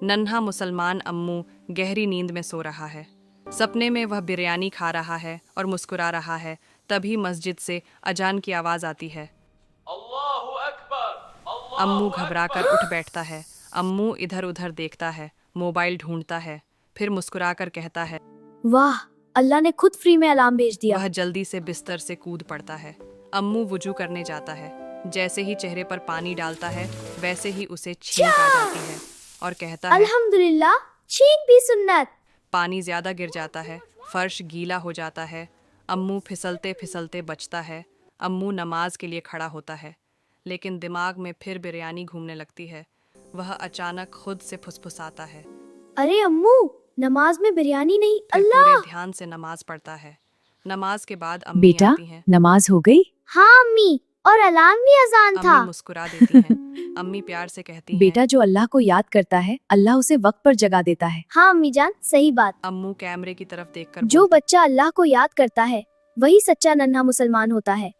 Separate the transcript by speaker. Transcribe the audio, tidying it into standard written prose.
Speaker 1: नन्हा मुसलमान अम्मू गहरी नींद में सो रहा है। सपने में वह बिरयानी खा रहा है और मुस्कुरा रहा है। तभी मस्जिद से अजान की आवाज आती है।
Speaker 2: अल्लाहु अकबर,
Speaker 1: अम्मू
Speaker 2: अल्लाहु
Speaker 1: घबराकर
Speaker 2: अकबर।
Speaker 1: उठ बैठता है। अम्मू इधर उधर देखता है, मोबाइल ढूंढता है, फिर मुस्कुराकर कहता है।
Speaker 3: वाह, अल्लाह ने खुद फ्री में अलार्म भेज दिया।
Speaker 1: वह जल्दी से बिस्तर से कूद पड़ता है। अम्मू वुजू करने जाता है। जैसे ही चेहरे पर पानी डालता है वैसे ही उसे छींक आ जाती है और कहता है
Speaker 3: अल्हम्दुलिल्लाह, छींक भी सुन्नत।
Speaker 1: पानी ज्यादा गिर जाता है, फर्श गीला हो जाता है। अम्मू फिसलते फिसलते बचता है। अम्मू नमाज के लिए खड़ा होता है, लेकिन दिमाग में फिर बिरयानी घूमने लगती है। वह अचानक खुद से फुसफुसाता है,
Speaker 3: अरे अम्मू, नमाज में बिरयानी नहीं,
Speaker 1: फिर
Speaker 3: अल्लाह।
Speaker 1: पूरे ध्यान से नमाज पढ़ता है। नमाज के बाद अम्मी
Speaker 4: बेटा,
Speaker 1: आती हैं।
Speaker 4: नमाज हो गई?
Speaker 3: हाँ अम्मी, और अलार्म भी अजान था।
Speaker 1: अम्मी मुस्कुरा देती हैं। अम्मी प्यार से कहती हैं,
Speaker 4: बेटा, जो अल्लाह को याद करता है अल्लाह उसे वक्त पर जगा देता है।
Speaker 3: हाँ अम्मी जान, सही बात।
Speaker 1: अम्मू कैमरे की तरफ देखकर
Speaker 3: जो
Speaker 1: बोलती,
Speaker 3: बच्चा अल्लाह को याद करता है वही सच्चा नन्हा मुसलमान होता है।